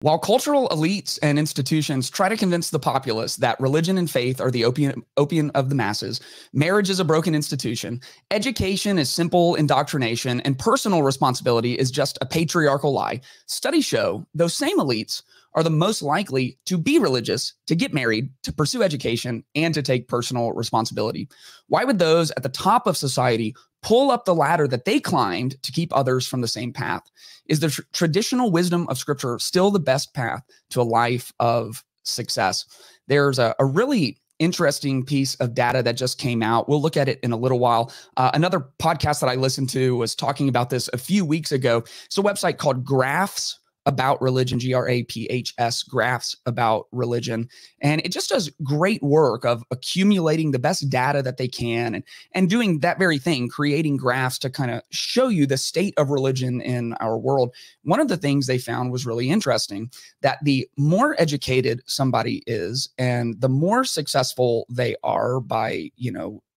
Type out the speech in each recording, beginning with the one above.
While cultural elites and institutions try to convince the populace that religion and faith are the opium of the masses, marriage is a broken institution, education is simple indoctrination, and personal responsibility is just a patriarchal lie, studies show those same elites are the most likely to be religious, to get married, to pursue education, and to take personal responsibility. Why would those at the top of society pull up the ladder that they climbed to keep others from the same path? Is the traditional wisdom of Scripture still the best path to a life of success? There's a really interesting piece of data that just came out. We'll look at it in a little while. Another podcast that I listened to was talking about this a few weeks ago. It's a website called Graphs About Religion, GRAPHS, Graphs About Religion. And it just does great work of accumulating the best data that they can and doing that very thing, creating graphs to kind of show you the state of religion in our world. One of the things they found was really interesting, that the more educated somebody is and the more successful they are by,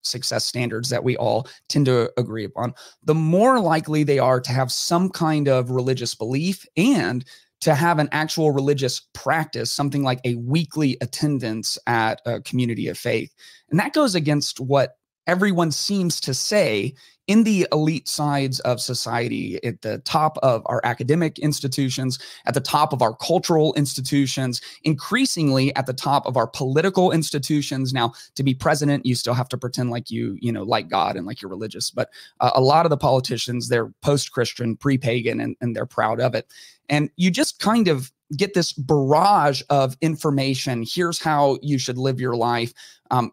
success standards that we all tend to agree upon, the more likely they are to have some kind of religious belief and to have an actual religious practice, something like a weekly attendance at a community of faith. And that goes against what everyone seems to say in the elite sides of society, at the top of our academic institutions, at the top of our cultural institutions, increasingly at the top of our political institutions. Now, to be president, you still have to pretend like you like God and like you're religious. But a lot of the politicians, they're post-Christian, pre-pagan, and they're proud of it. And you just kind of get this barrage of information. Here's how you should live your life.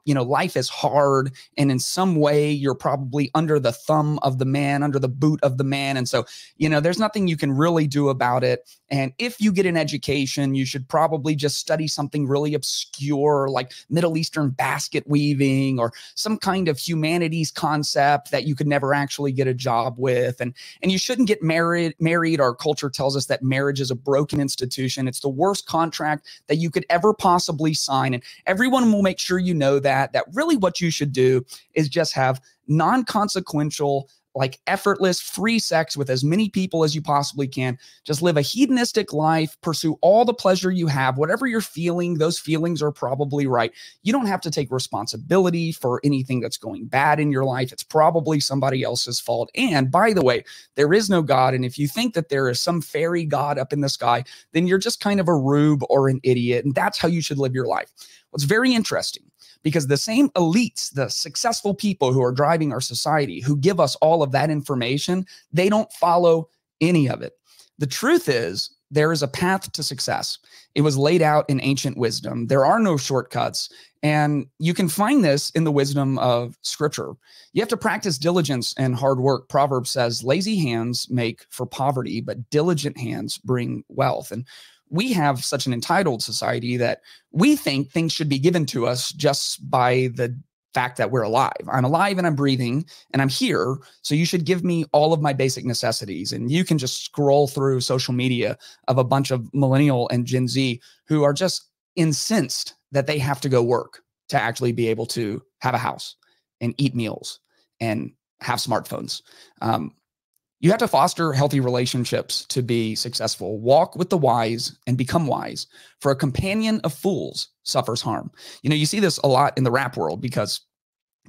Life is hard, and in some way you're probably under the thumb of the man, under the boot of the man. And so, there's nothing you can really do about it. And if you get an education, you should probably just study something really obscure like Middle Eastern basket weaving or some kind of humanities concept that you could never actually get a job with. And you shouldn't get married. Our culture tells us that marriage is a broken institution. It's the worst contract that you could ever possibly sign. And everyone will make sure you know that really what you should do is just have non-consequential, like effortless, free sex with as many people as you possibly can. Just live a hedonistic life, pursue all the pleasure you have, whatever you're feeling, those feelings are probably right. You don't have to take responsibility for anything that's going bad in your life. It's probably somebody else's fault. And by the way, there is no God. And if you think that there is some fairy God up in the sky, then you're just kind of a rube or an idiot. And that's how you should live your life. What's very interesting, because the same elites, the successful people who are driving our society, who give us all of that information, they don't follow any of it. The truth is, there is a path to success. It was laid out in ancient wisdom. There are no shortcuts. And you can find this in the wisdom of Scripture. You have to practice diligence and hard work. Proverbs says, lazy hands make for poverty, but diligent hands bring wealth. And we have such an entitled society that we think things should be given to us just by the fact that we're alive. I'm alive and I'm breathing and I'm here. So you should give me all of my basic necessities. And you can just scroll through social media of a bunch of millennial and Gen Z who are just incensed that they have to go work to actually be able to have a house and eat meals and have smartphones. You have to foster healthy relationships to be successful. Walk with the wise and become wise. For a companion of fools suffers harm. You see this a lot in the rap world because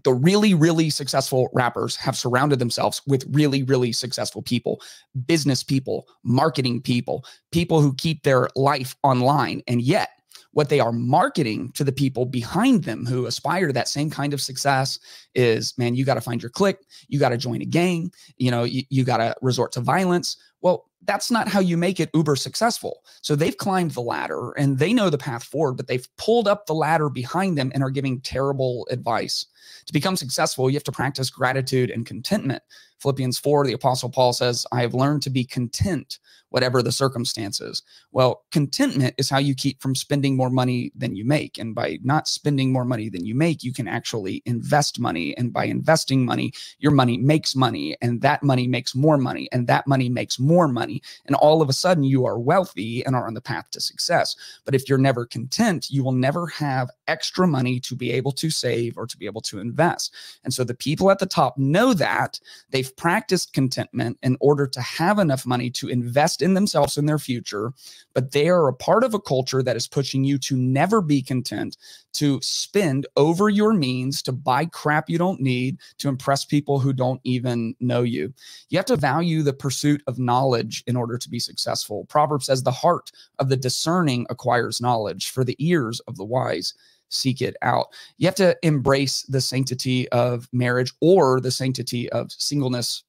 the really, really successful rappers have surrounded themselves with really, really successful people, business people, marketing people, people who keep their life online. And yet, what they are marketing to the people behind them who aspire to that same kind of success is, man, you got to find your clique. You got to join a gang. You got to resort to violence. Well, that's not how you make it uber successful. So they've climbed the ladder and they know the path forward, but they've pulled up the ladder behind them and are giving terrible advice. To become successful, you have to practice gratitude and contentment. Philippians 4, the Apostle Paul says, I have learned to be content, whatever the circumstances. Well, contentment is how you keep from spending more money than you make. And by not spending more money than you make, you can actually invest money. And by investing money, your money makes money. And that money makes more money. And that money makes more more money. And all of a sudden you are wealthy and are on the path to success. But if you're never content, you will never have extra money to be able to save or to be able to invest. And so the people at the top know that. They've practiced contentment in order to have enough money to invest in themselves and their future. But they are a part of a culture that is pushing you to never be content, to spend over your means, to buy crap you don't need, to impress people who don't even know you. You have to value the pursuit of knowledge in order to be successful. Proverbs says the heart of the discerning acquires knowledge, for the ears of the wise seek it out. You have to embrace the sanctity of marriage or the sanctity of singleness.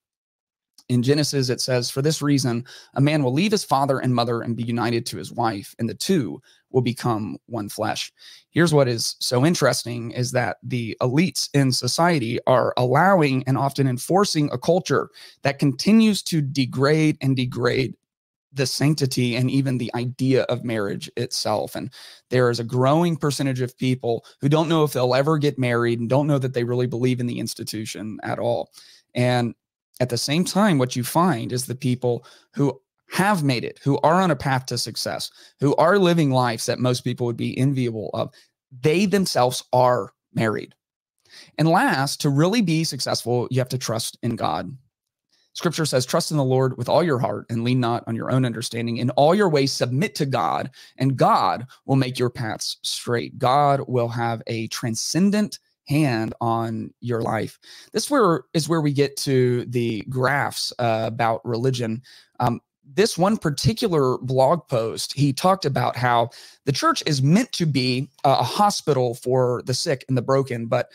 In Genesis, it says, for this reason, a man will leave his father and mother and be united to his wife, and the two will become one flesh. Here's what is so interesting is that the elites in society are allowing and often enforcing a culture that continues to degrade the sanctity and even the idea of marriage itself. And there is a growing percentage of people who don't know if they'll ever get married and don't know that they really believe in the institution at all. And at the same time, what you find is the people who have made it, who are on a path to success, who are living lives that most people would be enviable of, they themselves are married. And last, to really be successful, you have to trust in God. Scripture says, trust in the Lord with all your heart and lean not on your own understanding. In all your ways, submit to God, and God will make your paths straight. God will have a transcendent hand on your life. This is where we get to the graphs about religion. This one particular blog post, he talked about how the church is meant to be a hospital for the sick and the broken. But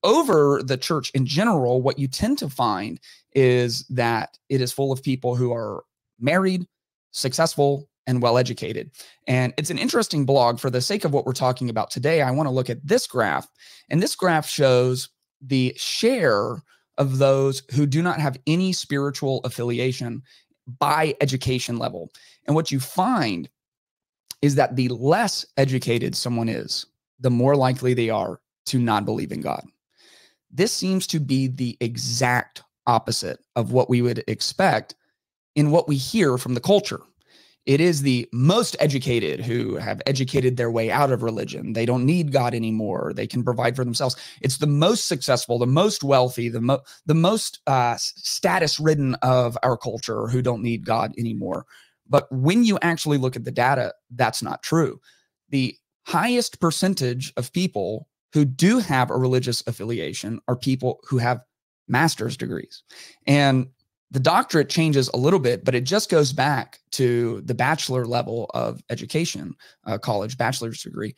over the church in general, what you tend to find is that it is full of people who are married, successful, and well-educated. And it's an interesting blog. For the sake of what we're talking about today, I want to look at this graph. And this graph shows the share of those who do not have any spiritual affiliation by education level. And what you find is that the less educated someone is, the more likely they are to not believe in God. This seems to be the exact opposite of what we would expect in what we hear from the culture. It is the most educated who have educated their way out of religion. They don't need God anymore. They can provide for themselves. It's the most successful, the most wealthy, the most status-ridden of our culture who don't need God anymore. But when you actually look at the data, that's not true. The highest percentage of people who do have a religious affiliation are people who have master's degrees. And the doctorate changes a little bit, but it just goes back to the bachelor level of education, college bachelor's degree.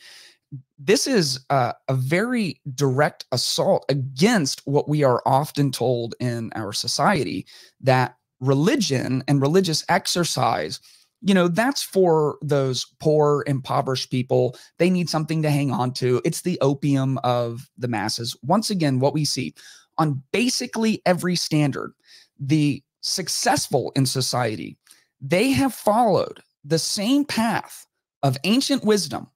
This is a very direct assault against what we are often told in our society, that religion and religious exercise, you know, that's for those poor, impoverished people. They need something to hang on to. It's the opium of the masses. Once again, what we see on basically every standard, the successful in society, they have followed the same path of ancient wisdom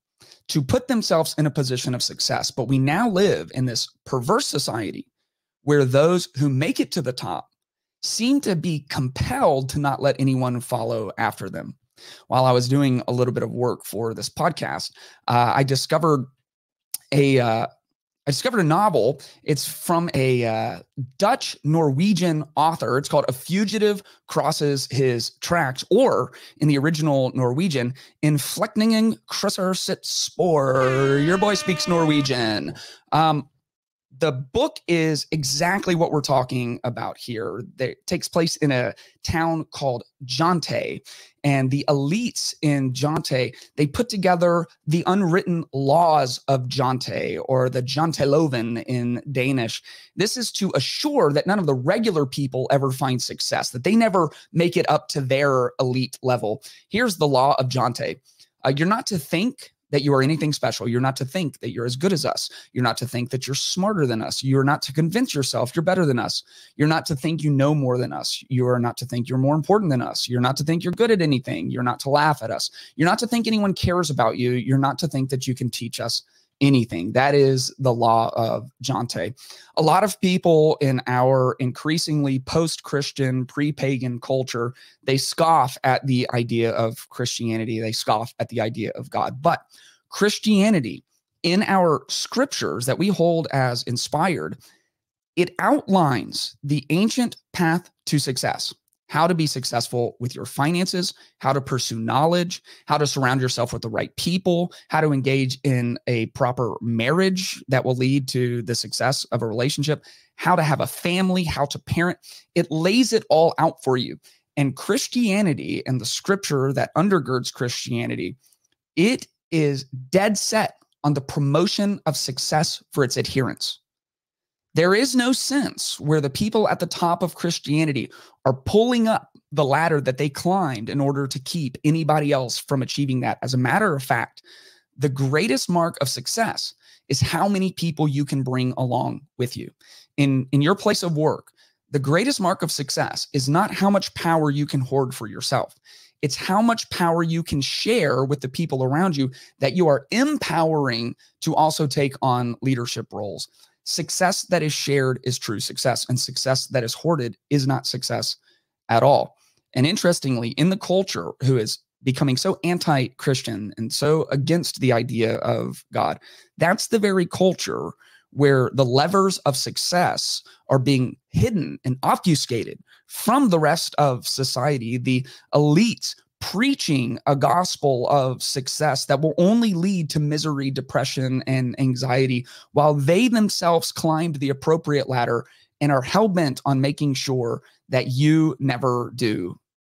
to put themselves in a position of success. But we now live in this perverse society where those who make it to the top seem to be compelled to not let anyone follow after them. While I was doing a little bit of work for this podcast, I discovered a novel. It's from a Dutch-Norwegian author. It's called A Fugitive Crosses His Tracks, or in the original Norwegian, In Flektningen krysser sitt spor. Your boy speaks Norwegian. The book is exactly what we're talking about here. It takes place in a town called Jante, and the elites in Jante, they put together the unwritten laws of Jante, or the Janteloven in Danish. This is to assure that none of the regular people ever find success, that they never make it up to their elite level. Here's the law of Jante. You're not to think that you are anything special. You're not to think that you're as good as us. You're not to think that you're smarter than us. You're not to convince yourself you're better than us. You're not to think you know more than us. You are not to think you're more important than us. You're not to think you're good at anything. You're not to laugh at us. You're not to think anyone cares about you. You're not to think that you can teach us anything. That is the law of Jonte. A lot of people in our increasingly post-Christian, pre-pagan culture, they scoff at the idea of Christianity. They scoff at the idea of God. But Christianity, in our scriptures that we hold as inspired, it outlines the ancient path to success. How to be successful with your finances, how to pursue knowledge, how to surround yourself with the right people, how to engage in a proper marriage that will lead to the success of a relationship, how to have a family, how to parent. It lays it all out for you. And Christianity and the scripture that undergirds Christianity, it is dead set on the promotion of success for its adherents. There is no sense where the people at the top of Christianity are pulling up the ladder that they climbed in order to keep anybody else from achieving that. As a matter of fact, the greatest mark of success is how many people you can bring along with you. In your place of work, the greatest mark of success is not how much power you can hoard for yourself. It's how much power you can share with the people around you that you are empowering to also take on leadership roles. Success that is shared is true success, and success that is hoarded is not success at all. And interestingly, in the culture who is becoming so anti-Christian and so against the idea of God, that's the very culture where the levers of success are being hidden and obfuscated from the rest of society. The elites preaching a gospel of success that will only lead to misery, depression, and anxiety, while they themselves climbed the appropriate ladder and are hell-bent on making sure that you never do.